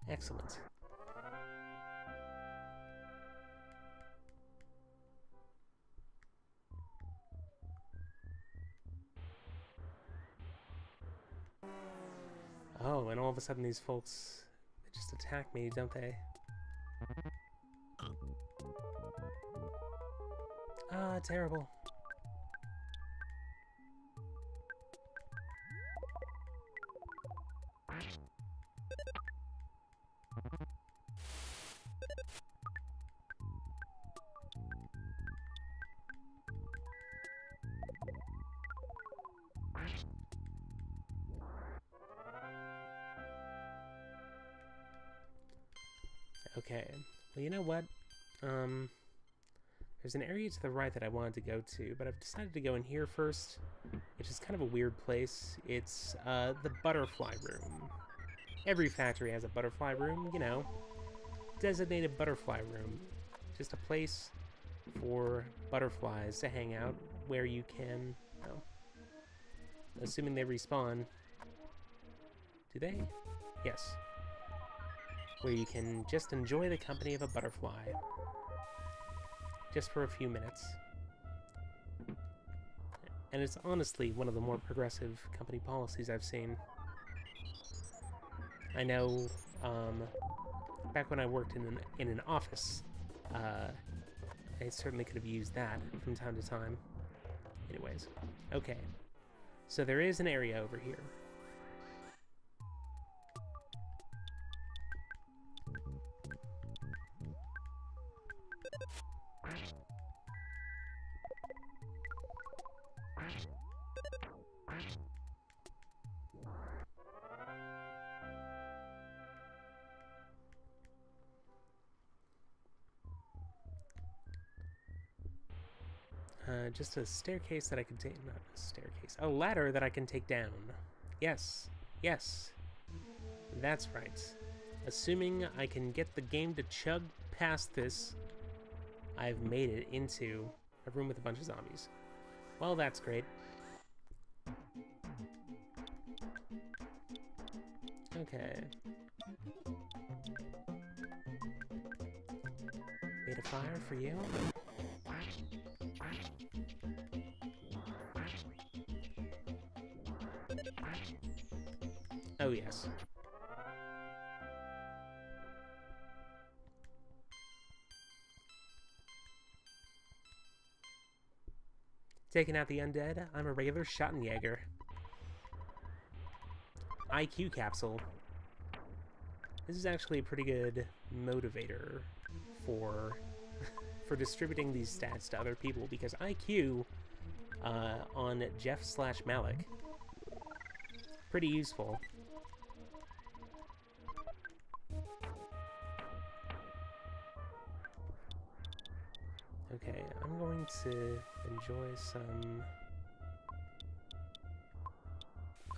Excellent. Oh, and all of a sudden these folks, they just attack me, don't they? Ah, terrible. Okay, well, you know what? There's an area to the right that I wanted to go to, but I've decided to go in here first, which is kind of a weird place. It's, the butterfly room. Every factory has a butterfly room, you know. Designated butterfly room. Just a place for butterflies to hang out where you can, well, assuming they respawn. Do they? Yes. Where you can just enjoy the company of a butterfly. Just for a few minutes. And it's honestly one of the more progressive company policies I've seen. I know, back when I worked in an office, I certainly could have used that from time to time. Anyways, okay. So there is an area over here. Just a staircase that I can take... Not a staircase. A ladder that I can take down. Yes. Yes. That's right. Assuming I can get the game to chug past this, I've made it into a room with a bunch of zombies. Well, that's great. Okay. Made a fire for you. Oh, yes. Taking out the undead, I'm a regular Schottenjäger. IQ capsule. This is actually a pretty good motivator for for distributing these stats to other people, because IQ on Jeff/Malik, pretty useful. Okay, I'm going to enjoy some...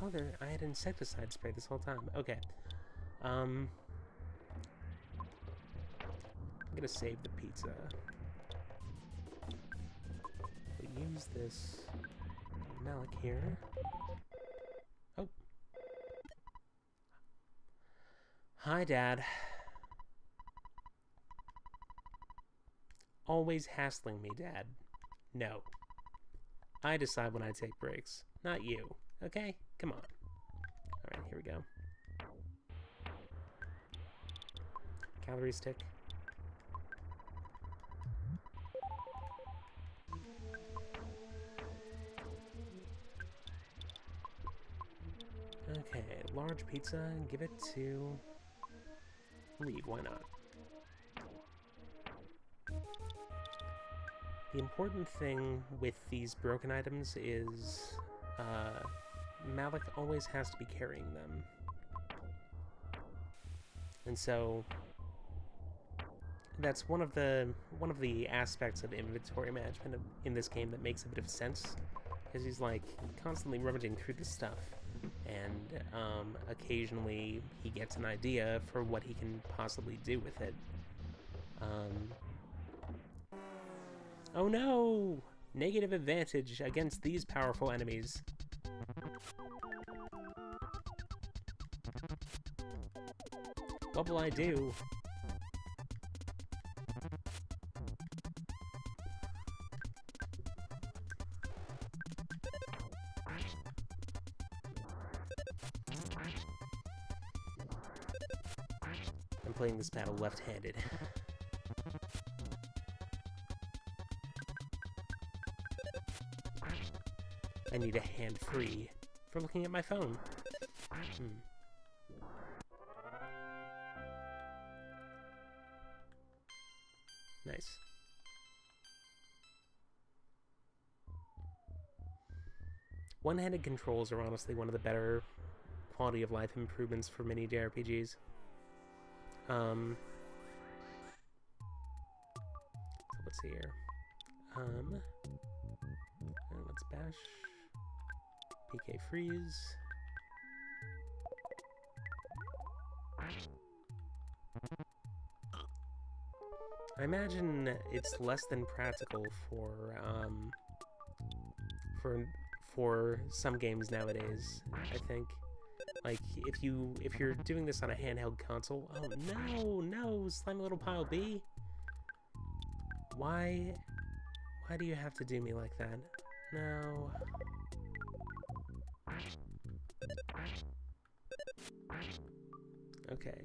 Oh, I had insecticide spray this whole time. Okay. I'm gonna save the pizza. We'll use this Malik here. Oh. Hi, Dad. Always hassling me, Dad. No. I decide when I take breaks, not you. Okay? Come on. Alright, here we go. Calorie stick. Okay, large pizza, give it to... Reed, why not? The important thing with these broken items is Malik always has to be carrying them. And so that's one of the aspects of inventory management in this game that makes a bit of sense, because he's like constantly rummaging through this stuff, and occasionally he gets an idea for what he can possibly do with it. Oh no! Negative advantage against these powerful enemies. What'll I do? I'm playing this battle left-handed. I need a hand free for looking at my phone. Nice. One-handed controls are honestly one of the better quality of life improvements for many JRPGs. So let's see here. Let's bash. PK freeze. I imagine it's less than practical for some games nowadays. I think, like, if you're doing this on a handheld console. Oh no, slimy little pile B. Why do you have to do me like that? No. Okay.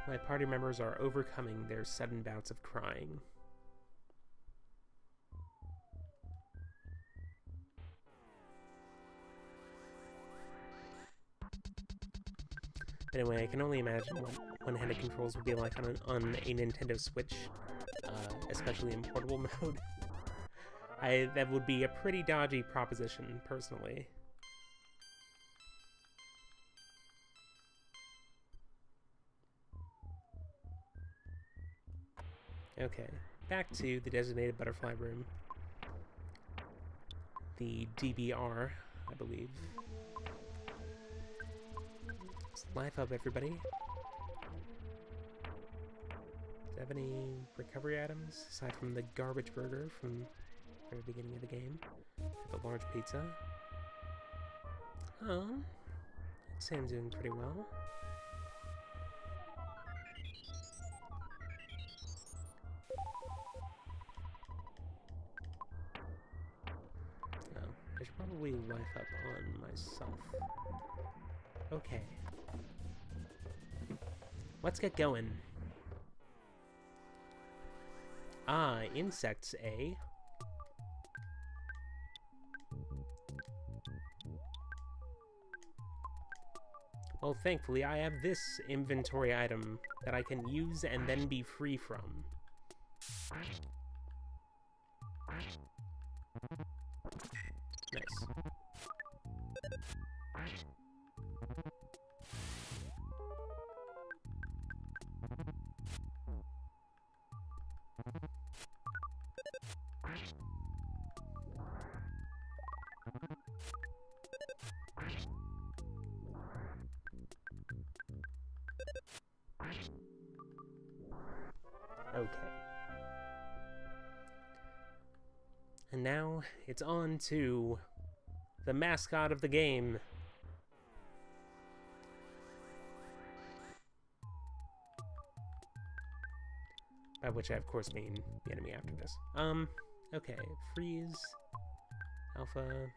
My party members are overcoming their sudden bouts of crying. Anyway, I can only imagine what one-handed controls would be like on a Nintendo Switch, especially in portable mode. That would be a pretty dodgy proposition, personally. Okay, back to the designated butterfly room. The DBR, I believe. Let's life up, everybody. Do you have any recovery items, aside from the garbage burger from the very beginning of the game? The large pizza. Oh, I'd say I'm doing pretty well. I should probably life up on myself. Okay. Let's get going. Ah, insects, eh? Well, thankfully, I have this inventory item that I can use and then be free from. Nice. Okay. And now it's on to the mascot of the game. By which I, of course, mean the enemy after this. Okay. Freeze. Alpha.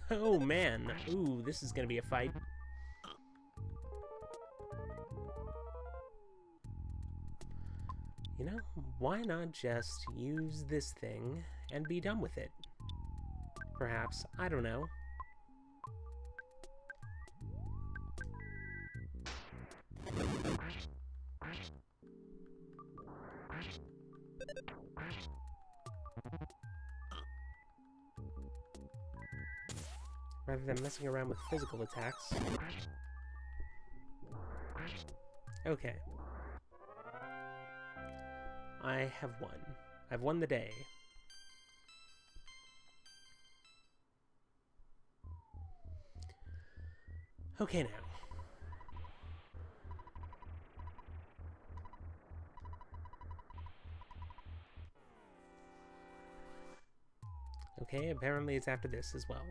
Oh, man. Ooh, this is gonna be a fight. You know, why not just use this thing and be done with it? Perhaps. I don't know. Rather than messing around with physical attacks. Okay. I have won. I've won the day. Okay, now. Okay, apparently it's after this as well.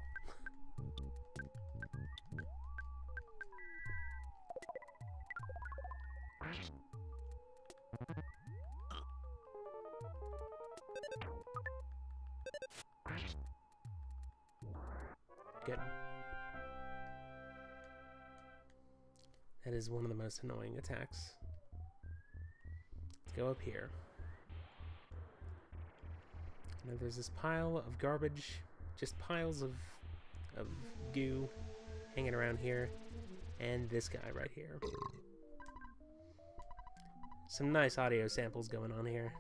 Good. That is one of the most annoying attacks. Let's go up here. Now there's this pile of garbage, just piles of goo hanging around here, and this guy right here. Some nice audio samples going on here.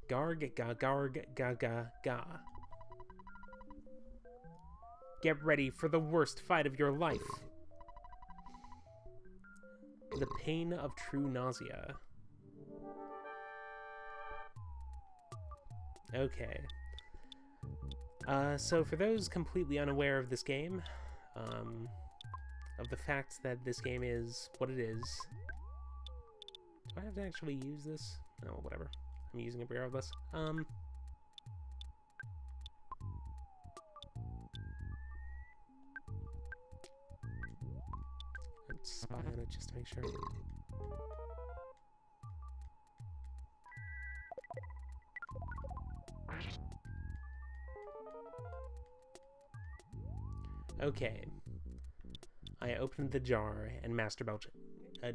Garg, ga, garg, ga, ga, ga. Get ready for the worst fight of your life. The pain of true nausea. Okay. So for those completely unaware of this game, of the fact that this game is what it is, do I have to actually use this? No, whatever. I'm using it regardless. Let's spy on it just to make sure. Okay. I opened the jar and Master Belch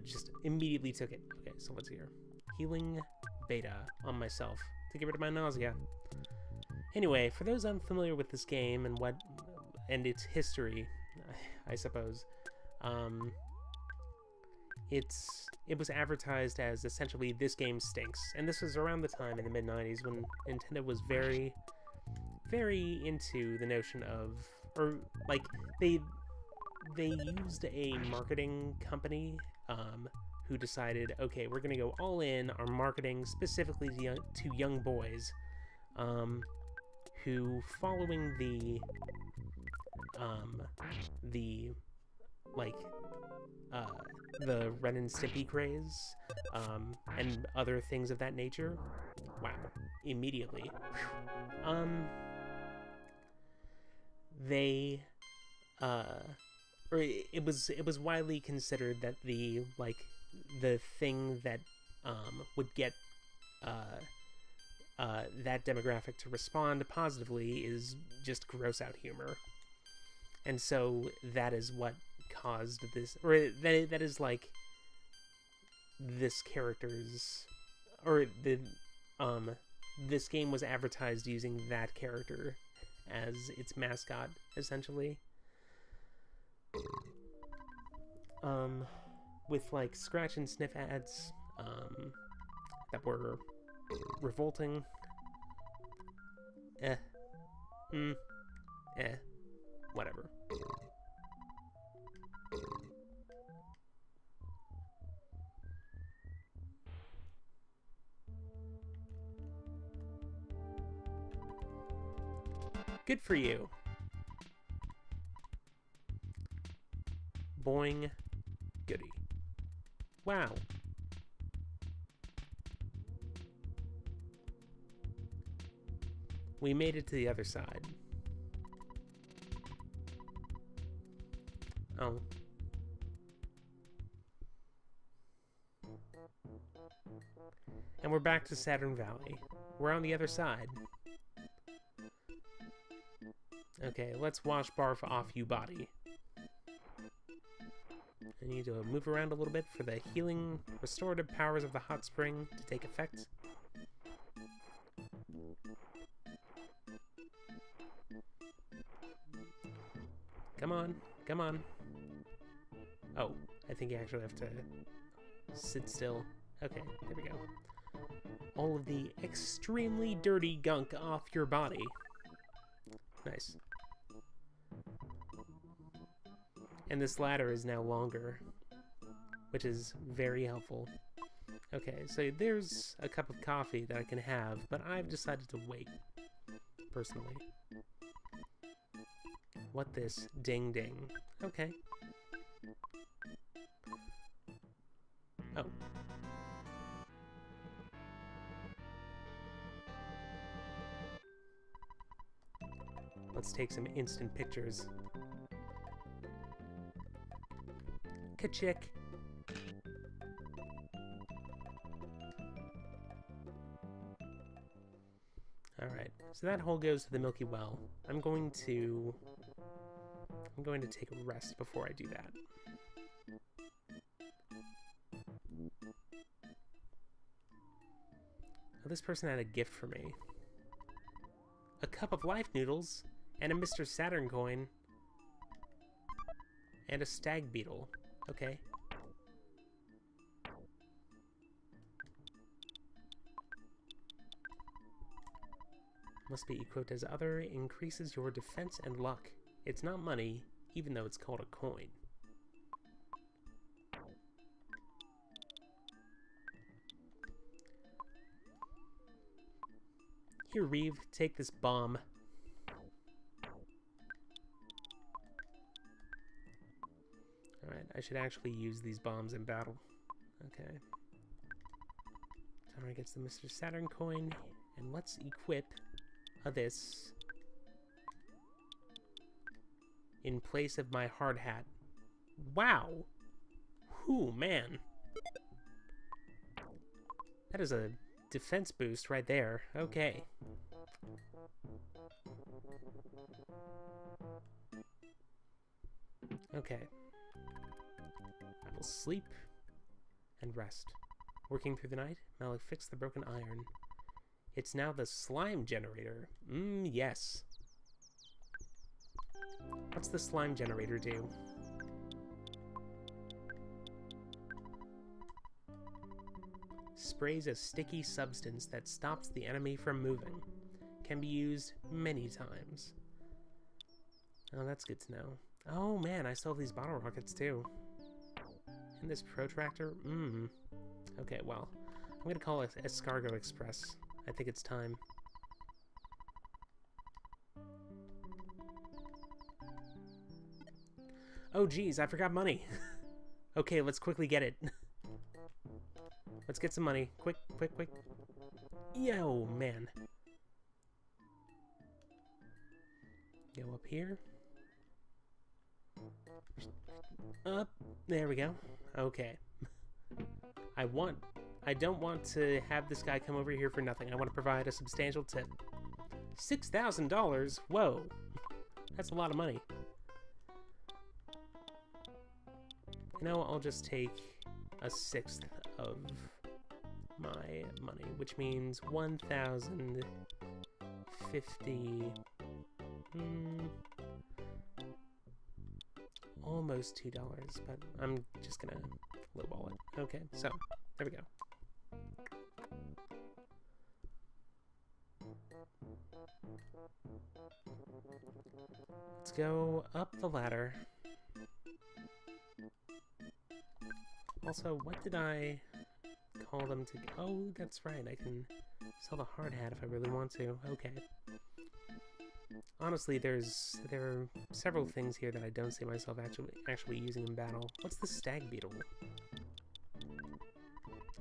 just immediately took it. Okay, so what's here? Healing Beta on myself to get rid of my nausea. Anyway, for those unfamiliar with this game and its history, I suppose, it was advertised as essentially this game stinks, and this was around the time in the mid-90s when Nintendo was very, very into the notion of, or like they used a marketing company who decided, okay, we're gonna go all in on marketing specifically to young boys, who, following the Ren and Stimpy craze, and other things of that nature. Wow, immediately. They, or it was widely considered that the thing that would get that demographic to respond positively is just gross out humor. And so that is what caused this, or that is like this character's, or this game was advertised using that character as its mascot, essentially. With like scratch and sniff ads that were revolting. Whatever. Good for you. Boing. Goody. Wow. We made it to the other side. Oh. And we're back to Saturn Valley. We're on the other side. Okay, let's wash barf off you body. I need to move around a little bit for the healing, restorative powers of the hot spring to take effect. Come on, come on. Oh, I think you actually have to sit still. Okay, there we go. All of the extremely dirty gunk off your body. Nice. And this ladder is now longer, which is very helpful. Okay, so there's a cup of coffee that I can have, but I've decided to wait, personally. What this? Ding ding. Okay. Oh. Let's take some instant pictures. Ka-chick. Alright, so that hole goes to the Milky Well. I'm going to take a rest before I do that. Oh, this person had a gift for me. A cup of life noodles, and a Mr. Saturn Coin, and a Stag Beetle. Okay. Must be equipped as other, increases your defense and luck. It's not money, even though it's called a coin. Here, Reeve, take this bomb. Alright, I should actually use these bombs in battle. Okay. Tamara gets the Mr. Saturn Coin, and let's equip this in place of my hard hat. Wow! Whew, man. That is a defense boost right there. Okay. Okay. I will sleep and rest. Working through the night, Malik fixed the broken iron. It's now the slime generator. Yes. What's the slime generator do? Sprays a sticky substance that stops the enemy from moving. Can be used many times. Oh, that's good to know. Oh man, I still have these bottle rockets too. And this protractor? Okay, well, I'm gonna call it Escargot Express. I think it's time. Oh geez, I forgot money. Okay, let's quickly get it. Let's get some money. Quick, quick, quick. Yo, man. Go up here. Up. There we go. Okay. I don't want to have this guy come over here for nothing. I want to provide a substantial tip. $6,000? Whoa. That's a lot of money. You know, I'll just take a sixth of my money, which means 1,050. Almost $2, but I'm just gonna lowball it. Okay, so there we go. Let's go up the ladder. Also, what did I call them to... Oh, that's right, I can sell the hard hat if I really want to. Okay. Honestly, there are several things here that I don't see myself actually using in battle. What's the Stag Beetle?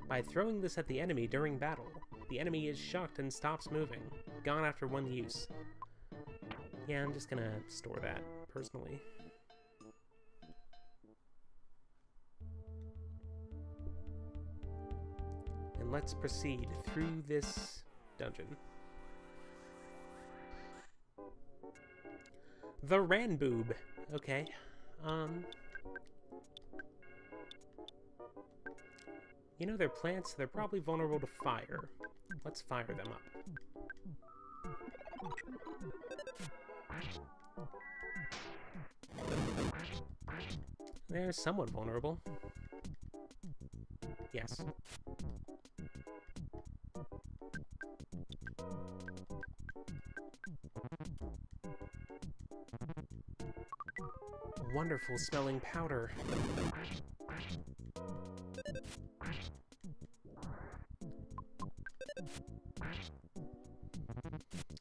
By throwing this at the enemy during battle, the enemy is shocked and stops moving. Gone after one use. Yeah, I'm just gonna store that, personally. And let's proceed through this dungeon. The Ranboob. Okay. You know, they're plants, so they're probably vulnerable to fire. Let's fire them up. They're somewhat vulnerable. Yes. Wonderful smelling powder.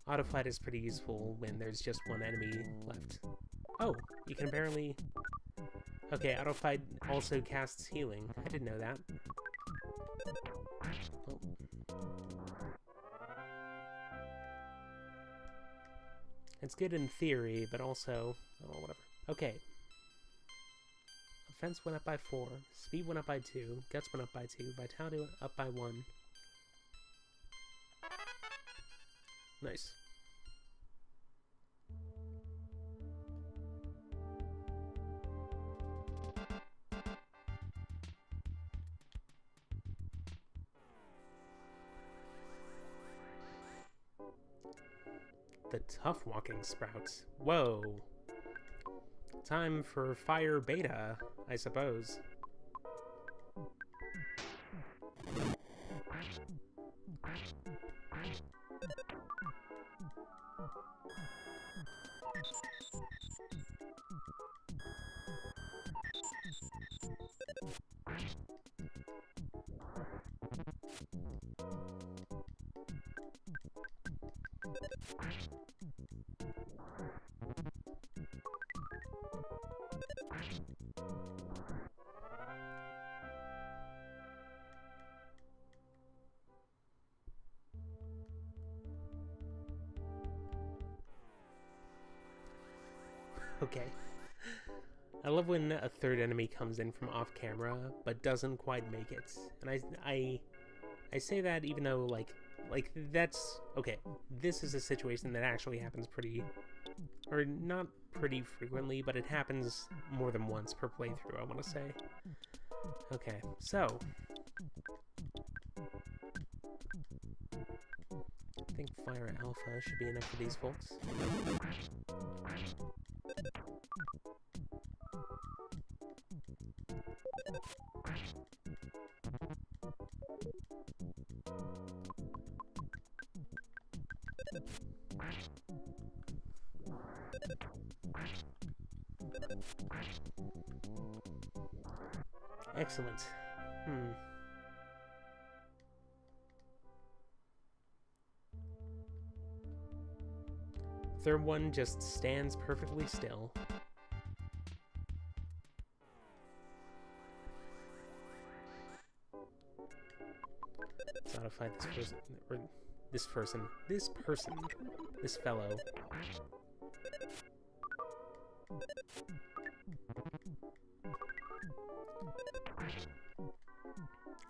Autofight is pretty useful when there's just one enemy left. Oh, you can apparently... Okay, Autofight also casts healing. I didn't know that. Oh. It's good in theory, but also... oh, whatever. Okay. Offense went up by 4. Speed went up by 2. Guts went up by 2. Vitality went up by 1. Nice. The tough walking sprouts. Whoa. Time for fire beta, I suppose. Okay. I love when a third enemy comes in from off camera, but doesn't quite make it. And I say that even though, like that's... okay, this is a situation that actually happens pretty... or not pretty frequently, but it happens more than once per playthrough, I want to say. Okay, so... I think Fire Alpha should be enough for these folks. Excellent. Third one just stands perfectly still. Let's modify this person, this fellow.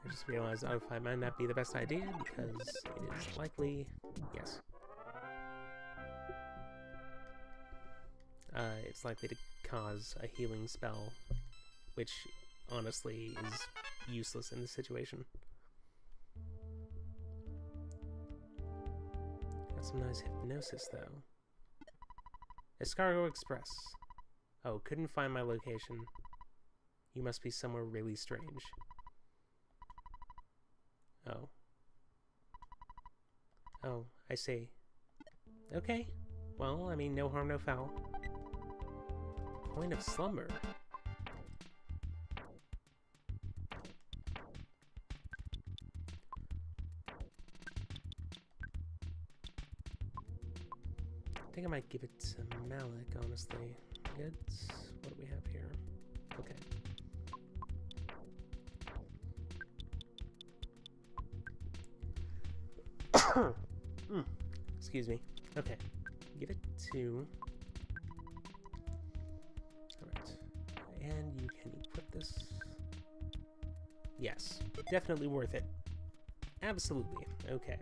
I just realized Untitled might not be the best idea because it is likely, yes. It's likely to cause a healing spell, which honestly is useless in this situation. Got some nice hypnosis though. Escargot Express. Oh, couldn't find my location. You must be somewhere really strange. Oh. Oh, I see. Okay. Well, I mean, no harm, no foul. Point of slumber. I think I might give it to Malik, honestly. Good. What do we have here? Okay. Excuse me. Okay. Give it to... alright. And you can equip this. Yes. Definitely worth it. Absolutely. Okay.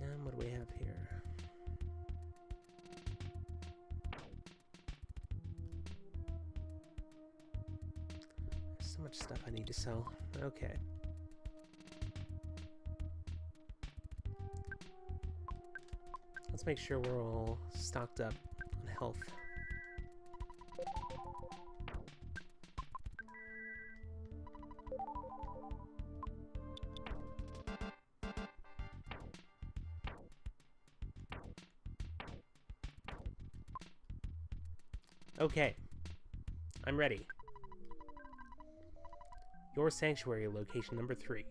And what do we have here? There's so much stuff I need to sell. Okay. Let's make sure we're all stocked up on health. Okay, I'm ready. Your sanctuary location number 3.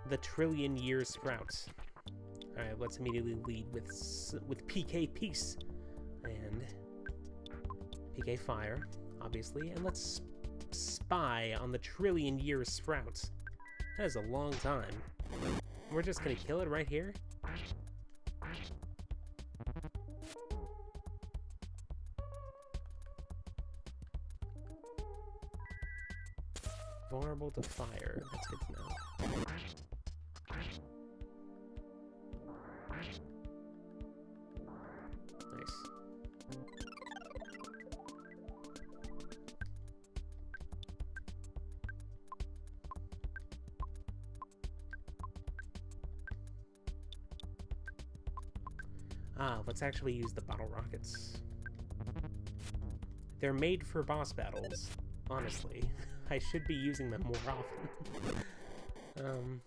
The Trillion-Year Sprouts. Alright, let's immediately lead with PK Peace and PK Fire. obviously, and let's spy on the trillion-year sprout. That is a long time. We're just gonna kill it right here? Vulnerable to fire. That's good to know. Nice. Let's actually use the bottle rockets. They're made for boss battles, honestly. I should be using them more often.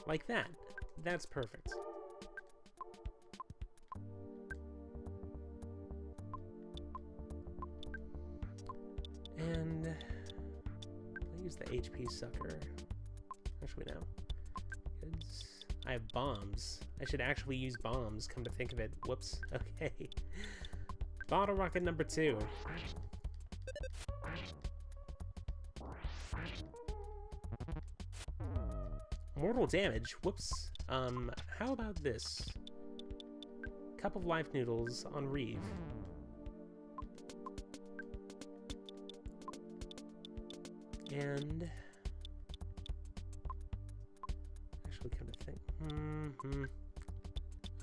Like that. That's perfect. And I'll use the HP sucker. Actually, no. I have bombs. I should actually use bombs, come to think of it. Whoops. Okay. Bottle rocket number 2. Mortal damage. Whoops. How about this? Cup of life noodles on Reeve. And actually come to think.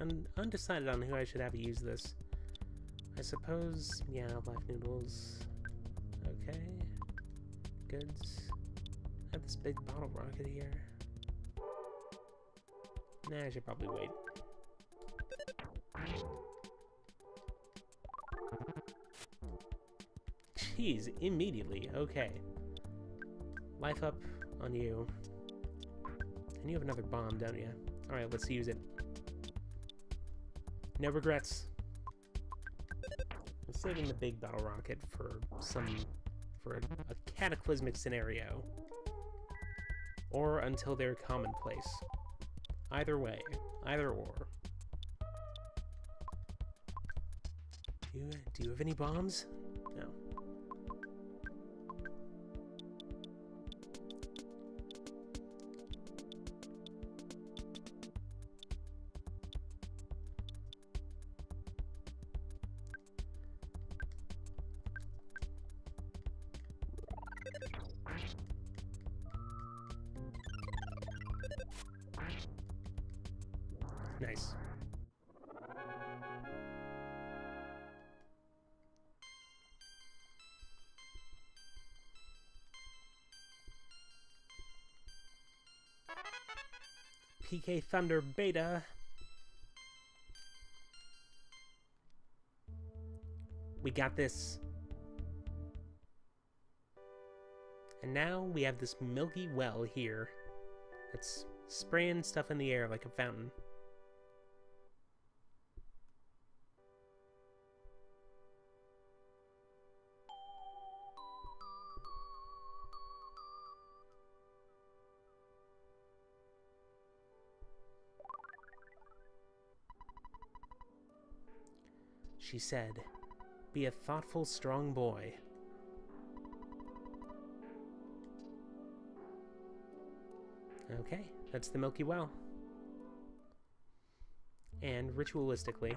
I'm undecided on who I should have use this. I suppose, yeah, life noodles. Okay. Goods. I have this big bottle rocket here. Nah, I should probably wait. Jeez, immediately. Okay. Life up on you. And you have another bomb, don't you? Alright, let's use it. No regrets. I'm saving the big bottle rocket for a cataclysmic scenario. Or until they're commonplace. Either way. Either or. Do you have any bombs? No. Nice. PK Thunder Beta. We got this. And now we have this milky well here. It's spraying stuff in the air like a fountain. She said, "Be a thoughtful, strong boy." Okay, that's the Milky Well. And ritualistically,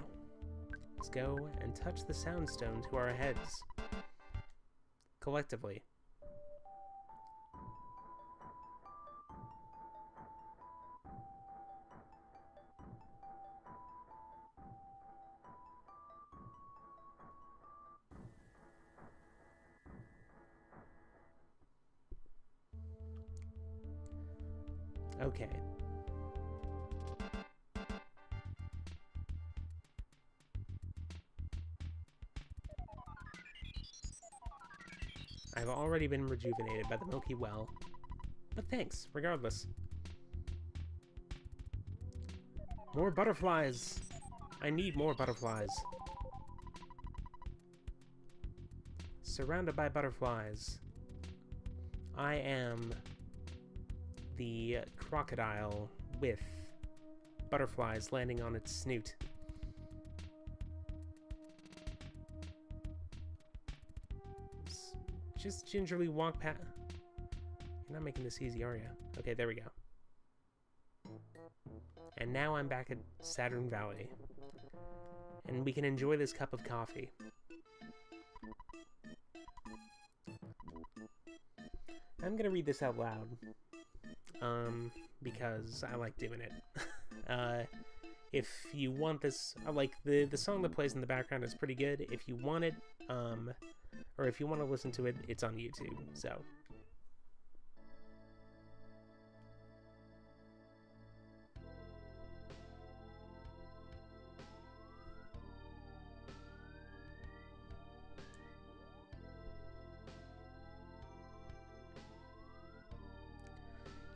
let's go and touch the Soundstone to our heads. Collectively. Okay. I've already been rejuvenated by the Milky Well, but thanks, regardless. More butterflies! I need more butterflies. Surrounded by butterflies. I am the crocodile with butterflies landing on its snoot. just gingerly walk past... You're not making this easy, are you? Okay, there we go. And now I'm back at Saturn Valley. And we can enjoy this cup of coffee. I'm gonna read this out loud. Because I like doing it. If you want this, like, the song that plays in the background is pretty good. If you want it, or if you want to listen to it, it's on YouTube, so...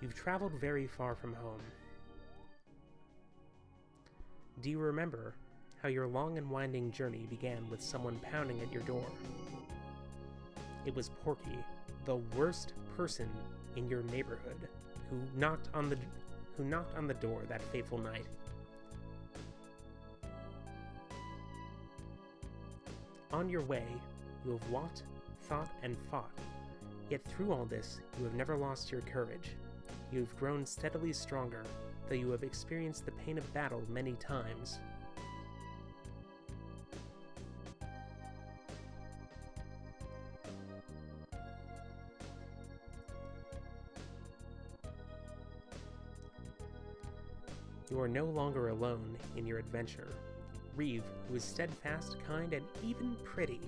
You've traveled very far from home. Do you remember how your long and winding journey began with someone pounding at your door? It was Porky, the worst person in your neighborhood, who knocked on the door that fateful night. On your way, you have walked, thought, and fought. Yet through all this, you have never lost your courage. You have grown steadily stronger, though you have experienced the pain of battle many times. You are no longer alone in your adventure. Reeve, who is steadfast, kind, and even pretty,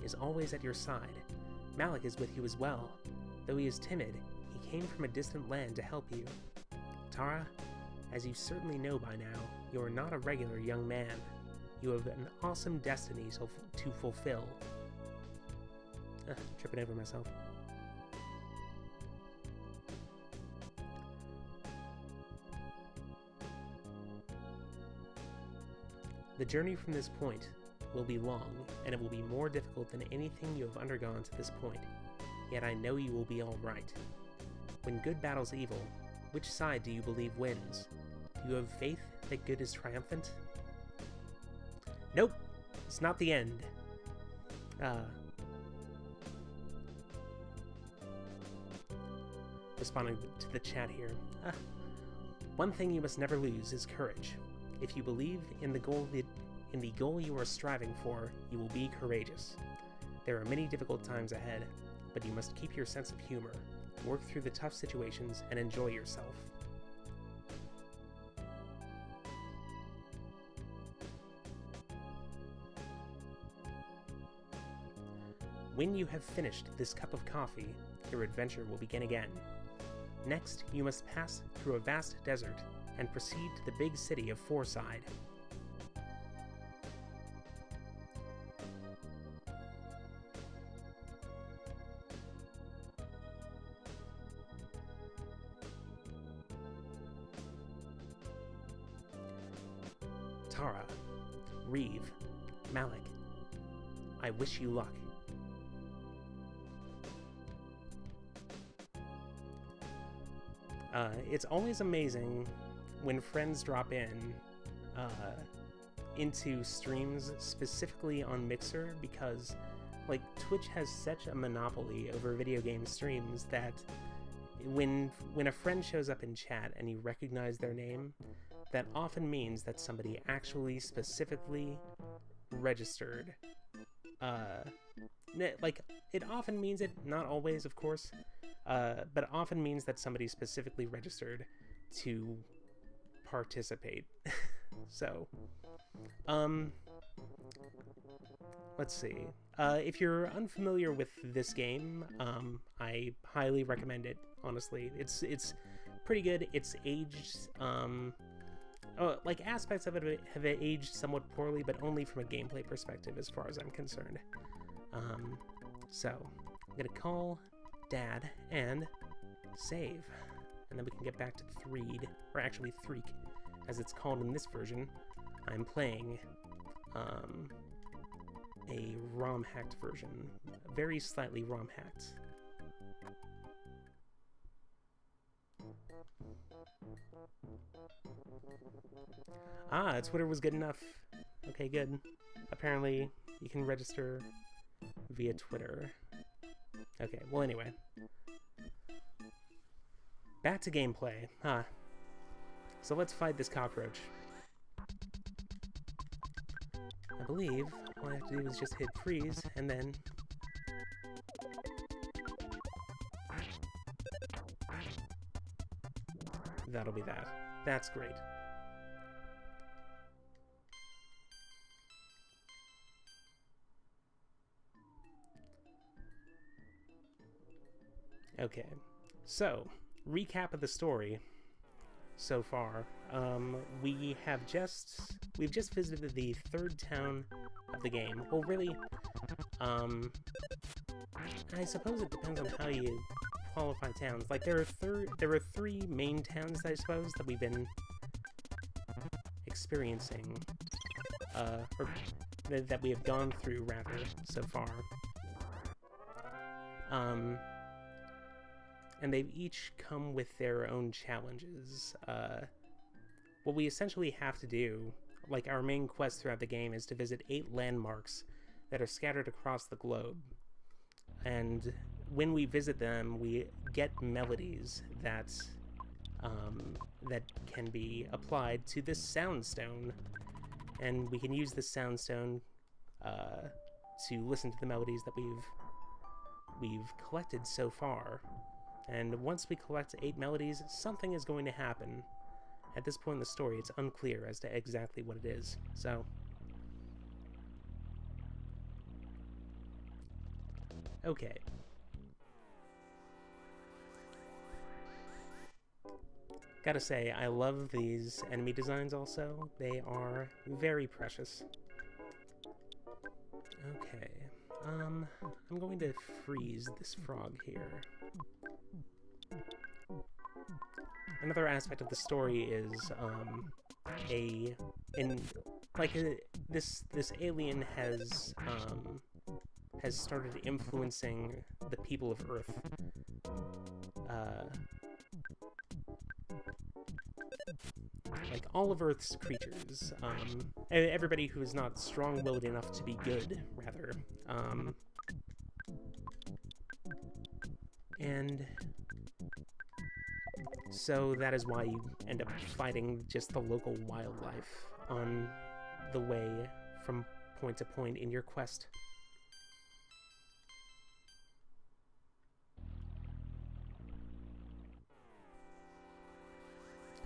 is always at your side. Malik is with you as well. Though he is timid, he came from a distant land to help you. Tara, as you certainly know by now, you are not a regular young man. You have an awesome destiny to fulfill. Tripping over myself. The journey from this point will be long, and it will be more difficult than anything you have undergone to this point. Yet I know you will be all right. When good battles evil, which side do you believe wins? Do you have faith that good is triumphant? Nope, it's not the end. Responding to the chat here. One thing you must never lose is courage. If you believe in the goal you are striving for, you will be courageous. There are many difficult times ahead, but you must keep your sense of humor, work through the tough situations, and enjoy yourself. When you have finished this cup of coffee, your adventure will begin again. Next, you must pass through a vast desert and proceed to the big city of Fourside. Tara, Reeve, Malik, I wish you luck. It's always amazing when friends drop in into streams, specifically on Mixer, because like Twitch has such a monopoly over video game streams that when a friend shows up in chat and you recognize their name, that often means that somebody actually specifically registered. Like, it often means it, not always, of course, but it often means that somebody specifically registered to participate. So, let's see. If you're unfamiliar with this game, I highly recommend it, honestly. It's pretty good. It's aged, like, aspects of it have aged somewhat poorly, but only from a gameplay perspective as far as I'm concerned. So, I'm gonna call Dad and save, and then we can get back to Threed, or actually Threek, as it's called in this version. I'm playing a ROM-hacked version, very slightly ROM-hacked. Ah, Twitter was good enough. Okay, good. Apparently, you can register via Twitter. Okay, well anyway. Back to gameplay, huh? So let's fight this cockroach. I believe all I have to do is just hit freeze, and then... that'll be that. That's great. Okay, so, recap of the story so far. We've just visited the third town of the game. Well, really, I suppose it depends on how you qualify towns. Like, there are three main towns, I suppose, that we've been experiencing, or that we have gone through, rather, so far. And they've each come with their own challenges. What we essentially have to do, like our main quest throughout the game, is to visit 8 landmarks that are scattered across the globe. And when we visit them, we get melodies that can be applied to this soundstone. And we can use this soundstone to listen to the melodies that we've collected so far. And once we collect 8 melodies, something is going to happen. At this point in the story, it's unclear as to exactly what it is. So, okay. Gotta say, I love these enemy designs also. They are very precious. Okay. I'm going to freeze this frog here. Another aspect of the story is, this alien has started influencing the people of Earth. Like, all of Earth's creatures, everybody who is not strong-willed enough to be good, rather, and so that is why you end up fighting just the local wildlife on the way from point to point in your quest.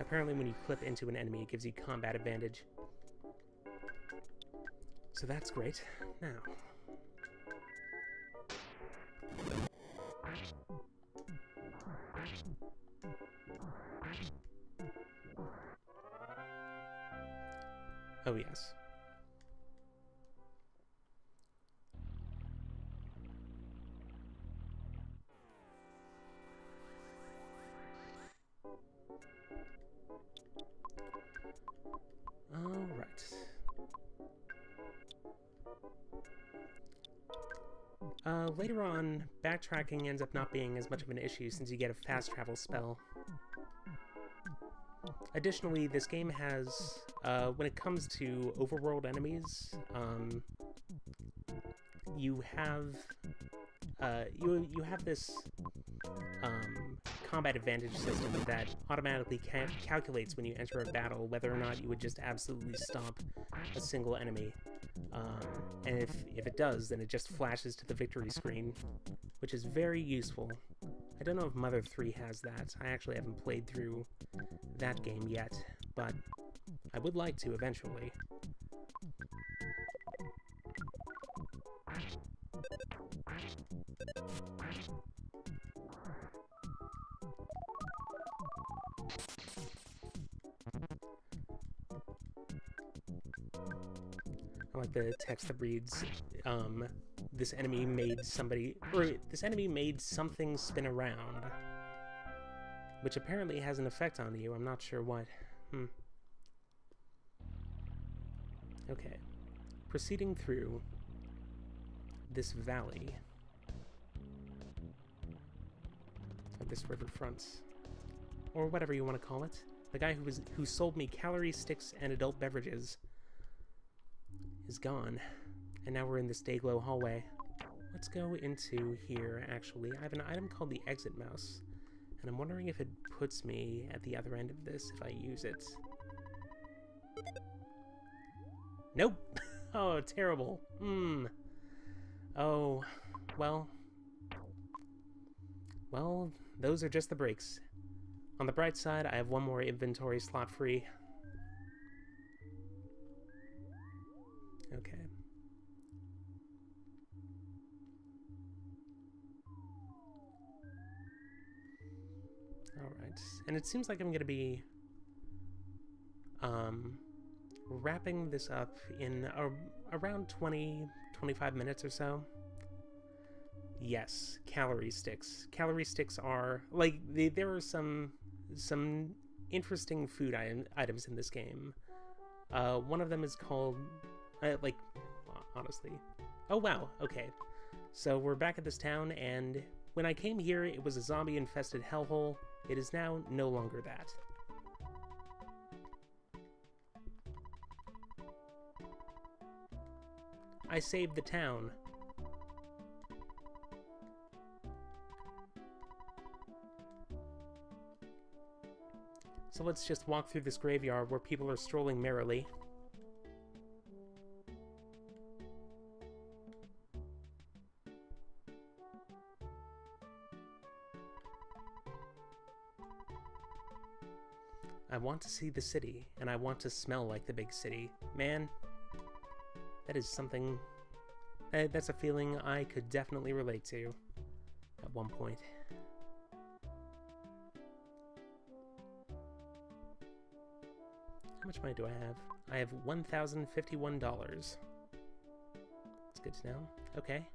Apparently when you clip into an enemy, it gives you combat advantage. So that's great. Now... oh, yes. All right. Later on, backtracking ends up not being as much of an issue since you get a fast travel spell. Additionally, this game has, when it comes to overworld enemies, you have this combat advantage system that automatically calculates when you enter a battle whether or not you would just absolutely stomp a single enemy. And if it does, then it just flashes to the victory screen, which is very useful. I don't know if Mother 3 has that. I actually haven't played through that game yet, but I would like to eventually. I like the text that reads, this enemy made something spin around. Which apparently has an effect on you, I'm not sure what. Okay. Proceeding through this valley. Of this riverfront. Or whatever you want to call it. The guy who sold me calorie sticks and adult beverages is gone. And now we're in this day-glow hallway. Let's go into here, actually. I have an item called the Exit Mouse, and I'm wondering if it puts me at the other end of this if I use it. Nope! Oh, terrible. Oh, well... Well, those are just the breaks. On the bright side, I have one more inventory slot free. Okay. Alright. And it seems like I'm going to be wrapping this up in around 20-25 minutes or so. Yes, calorie sticks. Calorie sticks are, like, there are some interesting food items in this game. One of them is called, honestly. Oh, wow, okay. So we're back at this town, and when I came here, it was a zombie-infested hellhole. It is now no longer that. I saved the town. So let's just walk through this graveyard where people are strolling merrily. I want to see the city, and I want to smell like the big city. Man, that is something... that's a feeling I could definitely relate to at one point. How much money do I have? I have $1,051. That's good to know. Okay.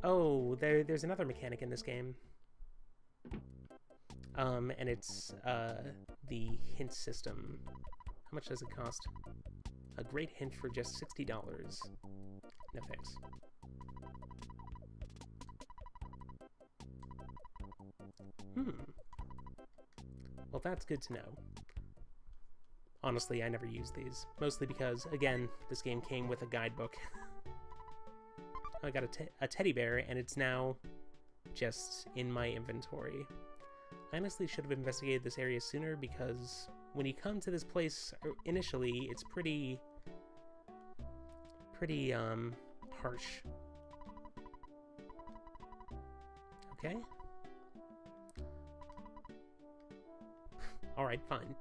Oh, there's another mechanic in this game. And it's the hint system. How much does it cost? A great hint for just $60. No thanks. Well, that's good to know. Honestly, I never use these. Mostly because, again, this game came with a guidebook. I got a teddy bear, and it's now just in my inventory. I honestly should have investigated this area sooner, because when you come to this place initially, it's pretty harsh. Okay. Alright, fine.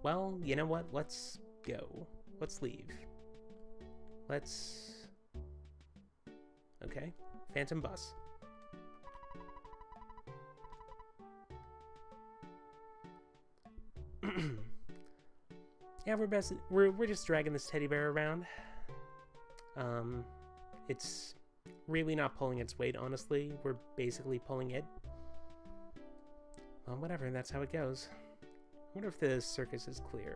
Well, you know what? Let's go. Let's leave. Let's... Okay. Phantom bus. Yeah, we're just dragging this teddy bear around. It's really not pulling its weight, honestly. We're basically pulling it. Well, whatever, that's how it goes. I wonder if the circus is clear.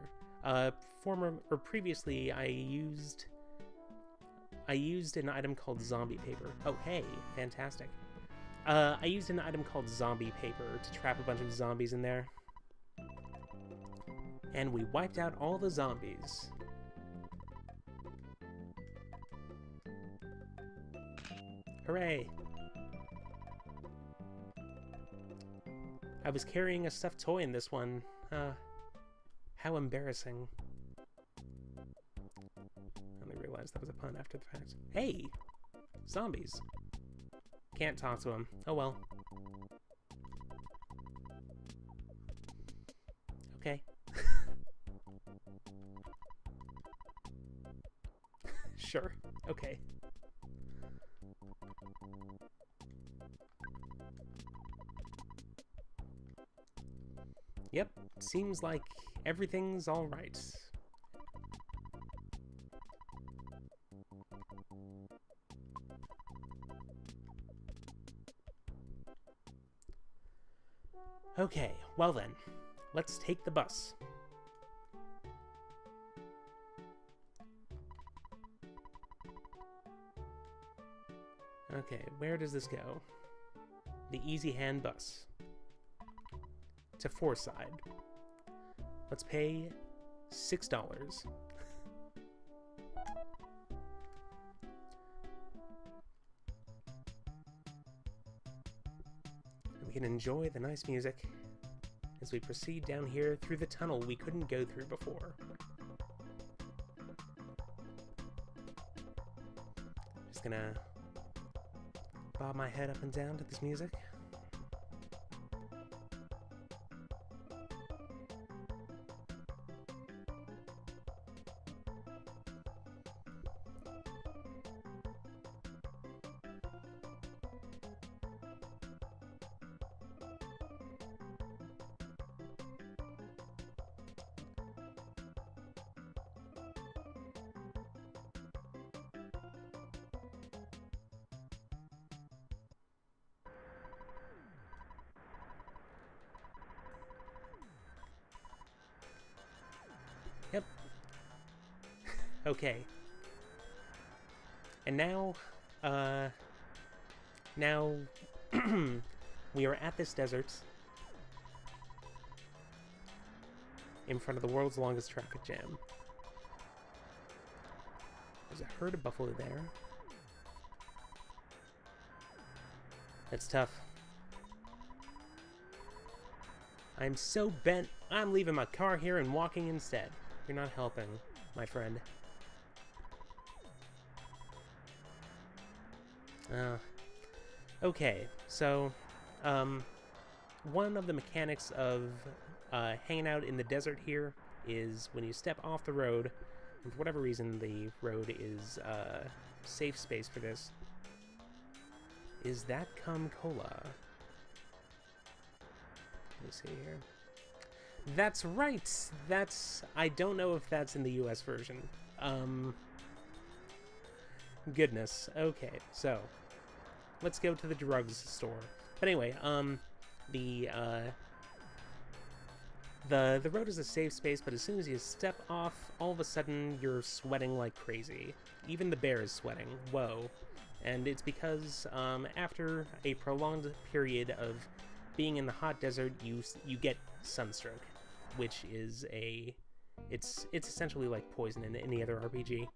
Previously, I used an item called zombie paper. Oh, hey, fantastic. I used an item called zombie paper to trap a bunch of zombies in there. And we wiped out all the zombies. Hooray! I was carrying a stuffed toy in this one. How embarrassing. I only realized that was a pun after the fact. Hey! Zombies. Can't talk to them. Oh well. Okay. Sure. Okay. Yep, seems like everything's all right. Okay, well then, let's take the bus. Okay, where does this go? The Easy Hand bus. To Fourside. Let's pay $6. can enjoy the nice music as we proceed down here through the tunnel we couldn't go through before. Just gonna bob my head up and down to this music. Yep. Okay. And now, we are at this desert in front of the world's longest traffic jam. There's a herd of buffalo there. That's tough. I'm so bent, I'm leaving my car here and walking instead. You're not helping, my friend. Okay, so, one of the mechanics of hanging out in the desert here is when you step off the road, and for whatever reason the road is safe space for this, is that Cola. Let me see here. That's right! I don't know if that's in the US version. Goodness. Okay, so let's go to the drugs store. But anyway, the road is a safe space, but as soon as you step off, all of a sudden you're sweating like crazy. Even the bear is sweating. Whoa. And it's because after a prolonged period of being in the hot desert, you get sunstroke, which is it's essentially like poison in any other RPG.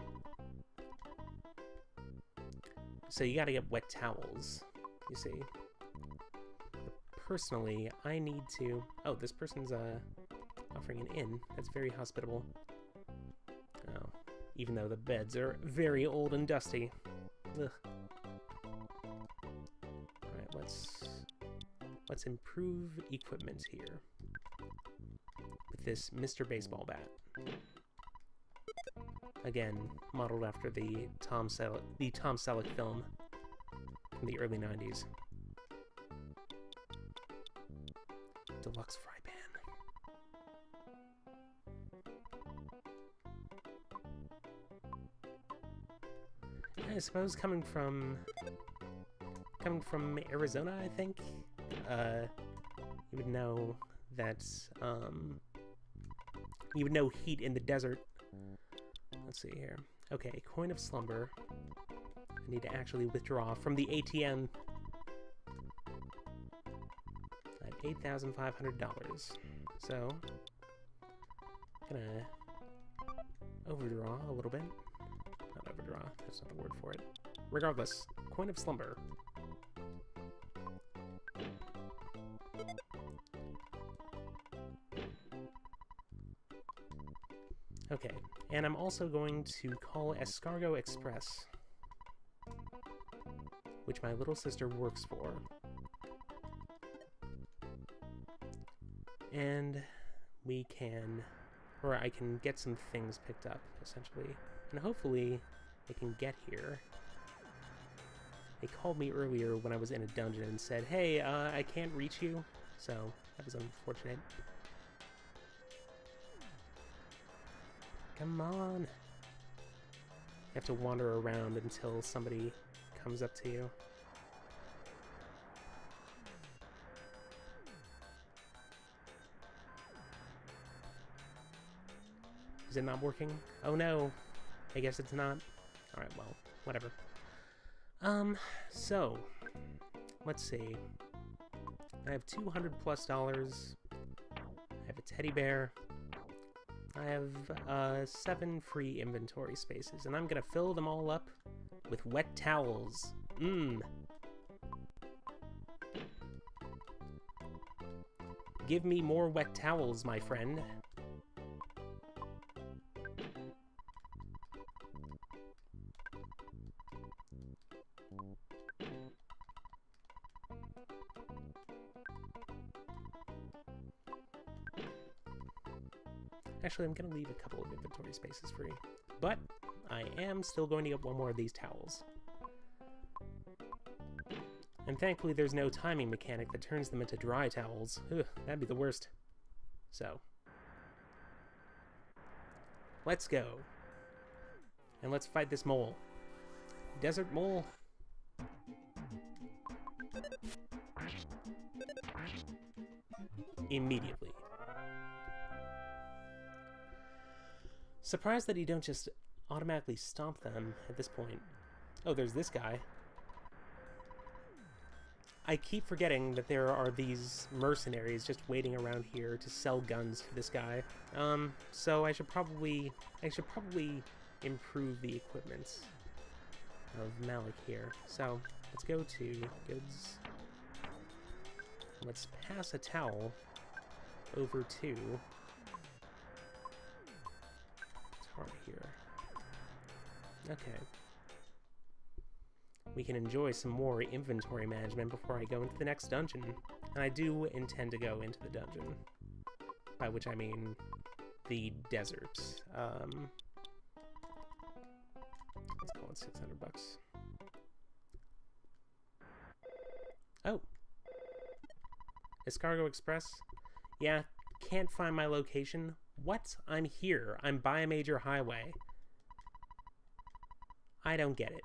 So you gotta get wet towels, you see. But personally, I need to... Oh, this person's offering an inn. That's very hospitable. Oh, even though the beds are very old and dusty. Ugh. Alright, let's improve equipment here with this Mr. Baseball bat. Again, modeled after the Tom Selleck film from the early 90s. Deluxe fry pan. I suppose coming from Arizona, I think, you would know that you would know heat in the desert. Let's see here. Okay, coin of slumber. I need to actually withdraw from the ATM. I have $8,500. So, I'm gonna overdraw a little bit. Not overdraw, that's not the word for it. Regardless, coin of slumber. Okay, and I'm also going to call Escargot Express, which my little sister works for. And we can, or I can get some things picked up, essentially. And hopefully they can get here. They called me earlier when I was in a dungeon and said, hey, I can't reach you. So, that was unfortunate. Come on. You have to wander around until somebody comes up to you. Is it not working? Oh no. I guess it's not. Alright, well, whatever. So, let's see. I have $200 plus. I have a teddy bear. I have 7 free inventory spaces, and I'm gonna fill them all up with wet towels. Give me more wet towels, my friend. Actually, I'm going to leave a couple of inventory spaces free. But I am still going to get one more of these towels. And thankfully there's no timing mechanic that turns them into dry towels. Ugh, that'd be the worst. So, let's go. And let's fight this mole. Desert mole. Immediately. Surprised that you don't just automatically stomp them at this point. Oh, there's this guy. I keep forgetting that there are these mercenaries just waiting around here to sell guns to this guy. So I should probably improve the equipment of Malik here. So let's go to goods. Let's pass a towel over to here. Okay. We can enjoy some more inventory management before I go into the next dungeon. And I do intend to go into the dungeon. By which I mean the desert. Let's call it 600 bucks. Oh. Escargot Express? Yeah, can't find my location. What? I'm here. I'm by a major highway. I don't get it.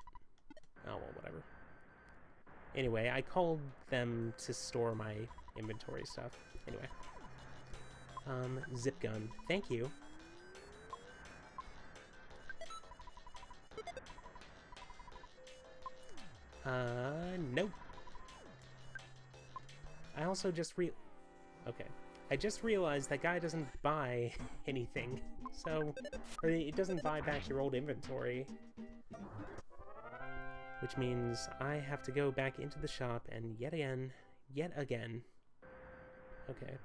Oh, well, whatever. Anyway, I called them to store my inventory stuff. Anyway. Zip gun. Thank you. Nope. I also just Okay. I just realized that guy doesn't buy anything, so... Or it doesn't buy back your old inventory. Which means I have to go back into the shop and yet again. Okay.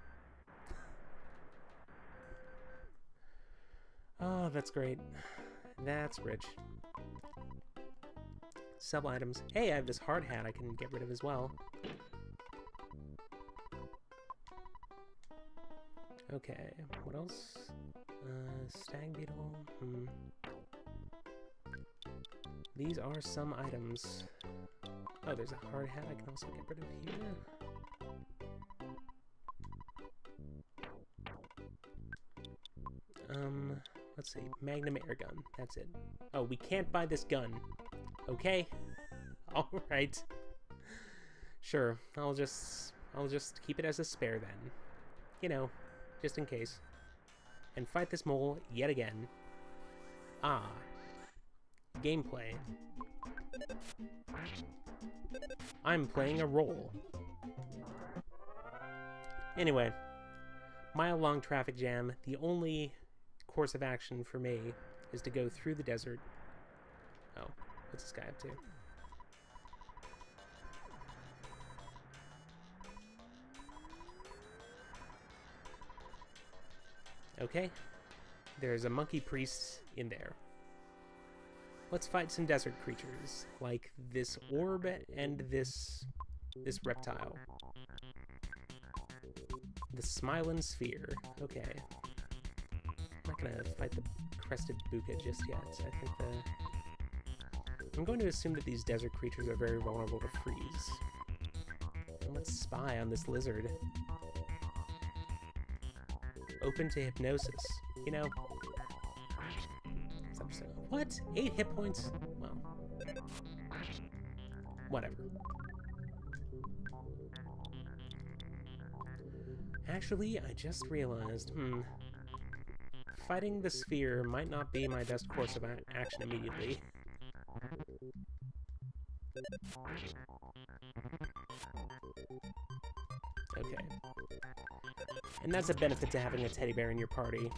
Oh, that's great. That's rich. Sell items. Hey, I have this hard hat I can get rid of as well. Okay, what else? Stag Beetle. These are some items. Oh, there's a hard hat I can also get rid of here. Let's see. Magnum air gun. That's it. Oh, we can't buy this gun. Okay. Alright. Sure. I'll just keep it as a spare then. You know, just in case. And fight this mole yet again. Ah. Gameplay. I'm playing a role. Anyway. Mile-long traffic jam. The only course of action for me is to go through the desert. Oh, what's this guy up to? Okay, there's a monkey priest in there. Let's fight some desert creatures, like this orb and this reptile. The Smiling Sphere. Okay. I'm not gonna fight the Crested Buka just yet. I think I'm going to assume that these desert creatures are very vulnerable to freeze. And let's spy on this lizard. Open to hypnosis. You know. What? 8 hit points? Well. Whatever. Actually, I just realized, fighting the sphere might not be my best course of action immediately. Okay. And that's a benefit to having a teddy bear in your party.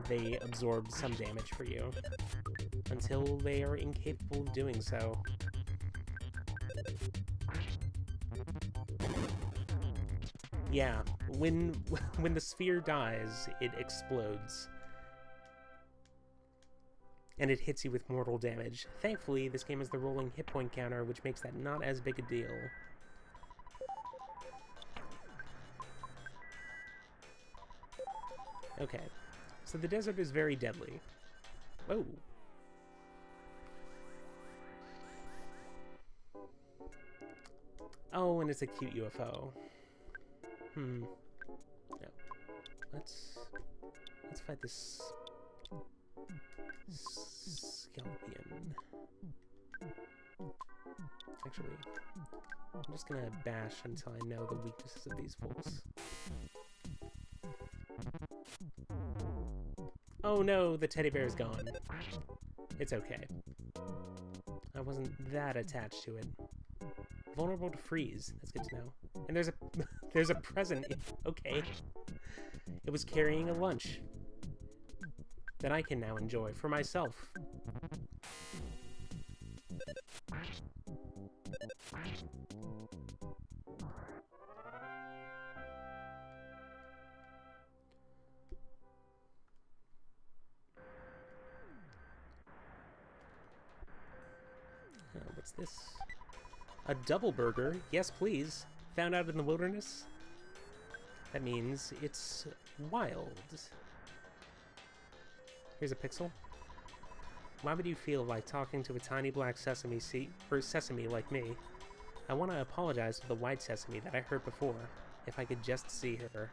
They absorb some damage for you. Until they are incapable of doing so. Yeah, when when the sphere dies, it explodes. And it hits you with mortal damage. Thankfully, this game has the rolling hit point counter, which makes that not as big a deal. Okay, so the desert is very deadly. Whoa. Oh, and it's a cute UFO. No. Let's fight this Scorpion. Actually, I'm just gonna bash until I know the weaknesses of these fools. Oh no, the teddy bear is gone. It's okay. I wasn't that attached to it. Vulnerable to freeze. That's good to know. And there's a there's a present. Okay. It was carrying a lunch that I can now enjoy for myself. What's this? A double burger? Yes, please. Found out in the wilderness? That means it's wild. Here's a pixel. Why would you feel like talking to a tiny black sesame seed or sesame like me? I want to apologize to the white sesame that I heard before. If I could just see her.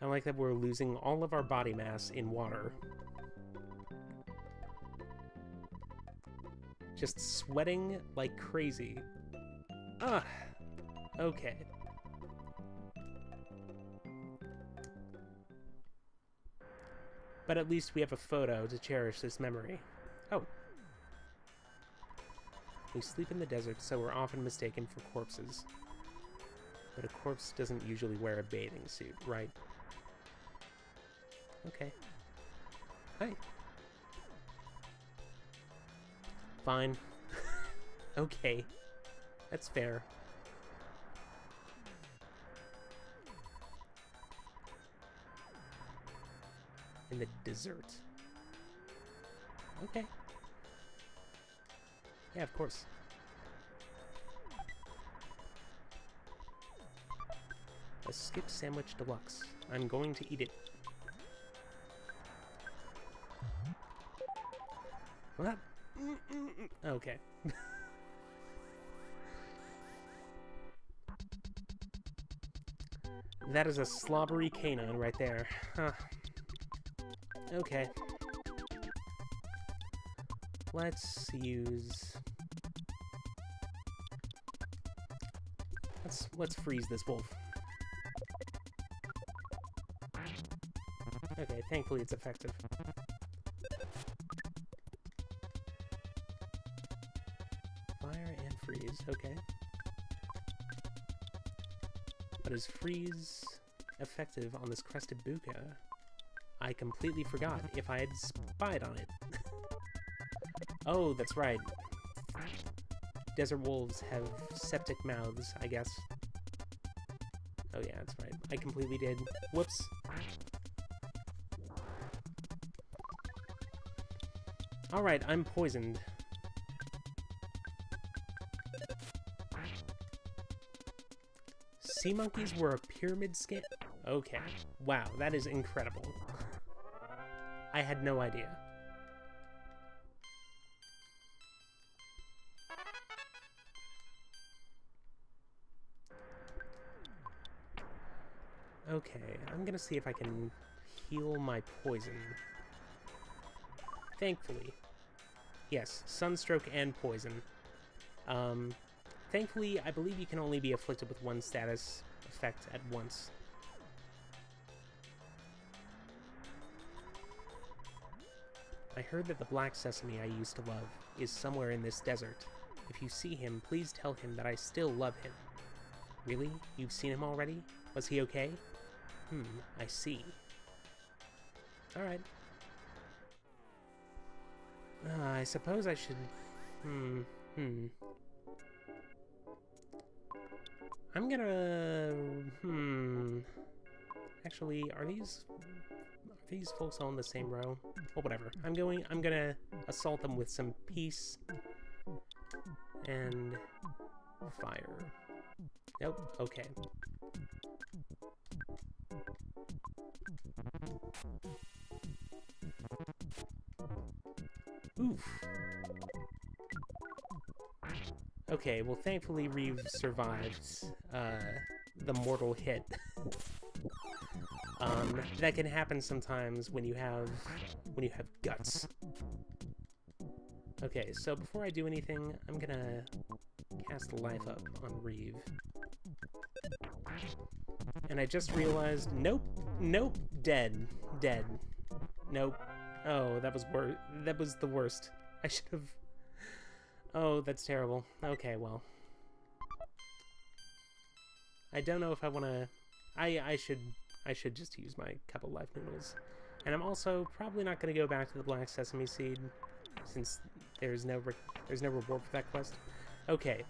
I like that we're losing all of our body mass in water. Just sweating like crazy. Ugh. Okay. But at least we have a photo to cherish this memory. Oh. We sleep in the desert, so we're often mistaken for corpses. But a corpse doesn't usually wear a bathing suit, right? Okay. Hi. Fine. Okay. That's fair. In the desert. Okay. Yeah, of course. A skip sandwich deluxe. I'm going to eat it. What? Okay. That is a slobbery canine right there. Huh. Okay. Let's use... Let's freeze this wolf. Okay, thankfully it's effective. Fire and freeze, okay. But is freeze effective on this crested buka? I completely forgot if I had spied on it. Oh, that's right. Desert wolves have septic mouths, I guess. Oh yeah, that's right. I completely did. Whoops. Alright, I'm poisoned. Sea monkeys were a pyramid scale? Okay. Wow, that is incredible. I had no idea. Okay, I'm gonna see if I can heal my poison. Thankfully. Yes, sunstroke and poison. Thankfully, I believe you can only be afflicted with one status effect at once. I heard that the black sesame I used to love is somewhere in this desert. If you see him, please tell him that I still love him. Really? You've seen him already? Was he okay? I see. Alright. I suppose I should I'm gonna... Actually, are these folks all in the same row? Well, whatever. I'm gonna assault them with some peace and fire. Nope, okay. Oof. Okay, well, thankfully Reeve survived the mortal hit. That can happen sometimes when you have guts. Okay, so before I do anything, I'm gonna cast Life Up on Reeve. And I just realized, nope, dead. Nope. Oh, that was the worst. I should have... Oh, that's terrible. Okay, well. I don't know if I want to... I should just use my couple life noodles. And I'm also probably not going to go back to the Black Sesame Seed, since there's no reward for that quest. Okay.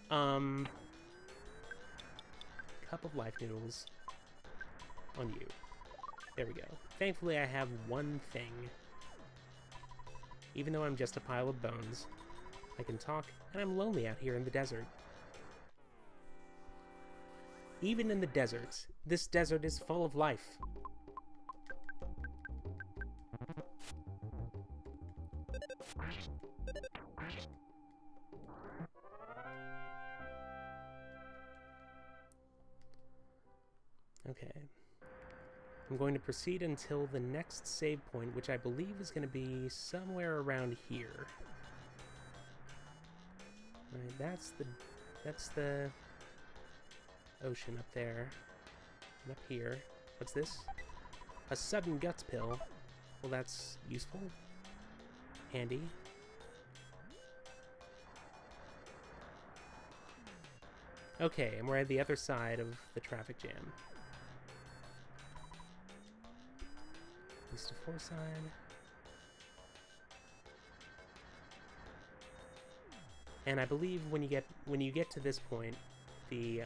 Cup of life noodles on you. There we go. Thankfully, I have one thing. Even though I'm just a pile of bones, I can talk, and I'm lonely out here in the desert. Even in the desert, this desert is full of life. Okay. I'm going to proceed until the next save point, which I believe is going to be somewhere around here. Alright, that's the ocean up there. And up here. What's this? A sudden guts pill. Well, that's useful. Handy. Okay, and we're at the other side of the traffic jam. East of Foreside. And I believe when you get to this point, the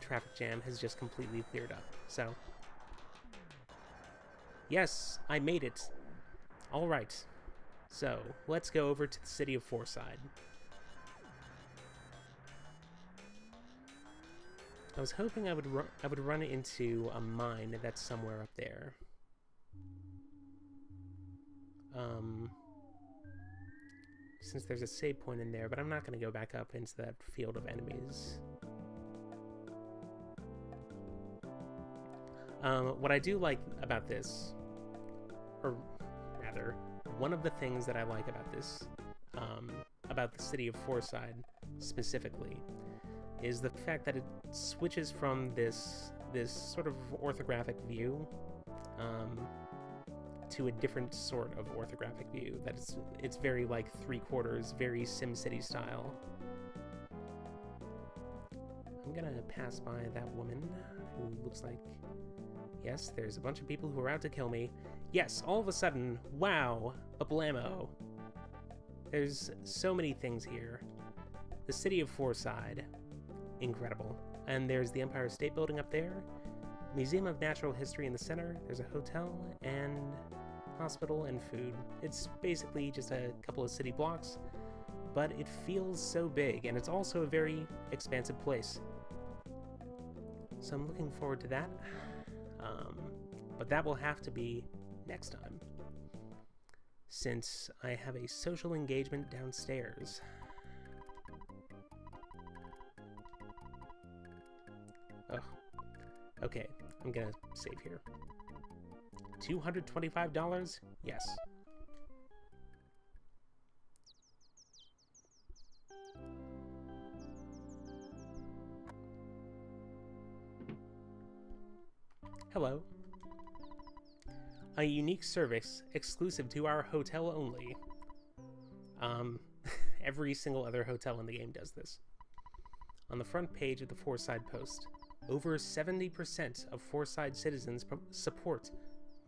traffic jam has just completely cleared up. So, yes, I made it. All right. So let's go over to the city of Foreside. I was hoping I would run into a mine that's somewhere up there. Since there's a save point in there, but I'm not going to go back up into that field of enemies. What I do like about this, or rather, one of the things that I like about this, about the city of Foreside specifically, is the fact that it switches from this sort of orthographic view to a different sort of orthographic view. That it's very like 3/4, very SimCity style. I'm gonna pass by that woman who looks like... Yes, there's a bunch of people who are out to kill me. Yes, all of a sudden, wow, a blammo. There's so many things here. The city of Foreside. Incredible. And there's the Empire State Building up there, Museum of Natural History in the center, there's a hotel, and hospital and food. It's basically just a couple of city blocks, but it feels so big, and it's also a very expansive place. So I'm looking forward to that, but that will have to be next time, since I have a social engagement downstairs. Oh, okay, I'm gonna save here. $225? Yes. Hello. A unique service exclusive to our hotel only. Every single other hotel in the game does this. On the front page of the Foreside Post, over 70% of Foreside citizens support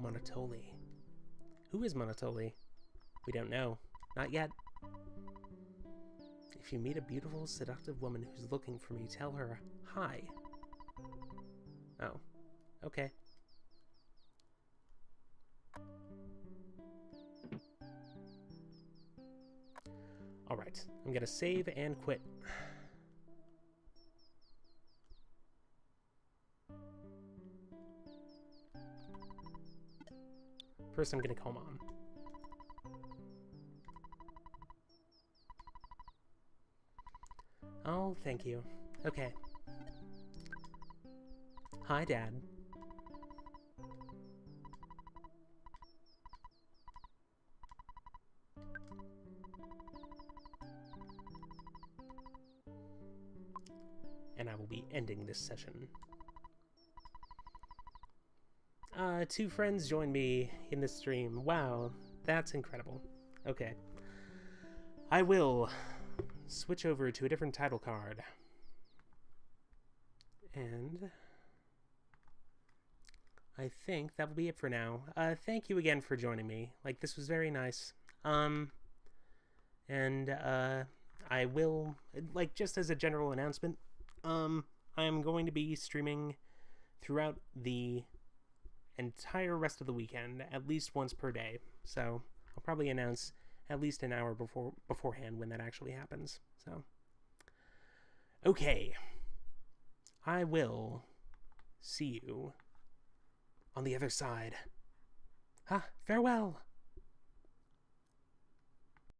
Monotoli. Who is Monotoli? We don't know. Not yet. If you meet a beautiful, seductive woman who's looking for me, tell her hi. Oh. Okay. Alright. I'm gonna save and quit. First, I'm gonna call Mom. Oh, thank you. Okay. Hi, Dad. And I will be ending this session. 2 friends joined me in the stream. Wow, that's incredible. Okay. I will switch over to a different title card. And I think that will be it for now. Thank you again for joining me. Like, this was very nice. I will, like, just as a general announcement, I am going to be streaming throughout the entire rest of the weekend, at least once per day. So I'll probably announce at least an hour beforehand when that actually happens. So, okay. I will see you on the other side. Farewell.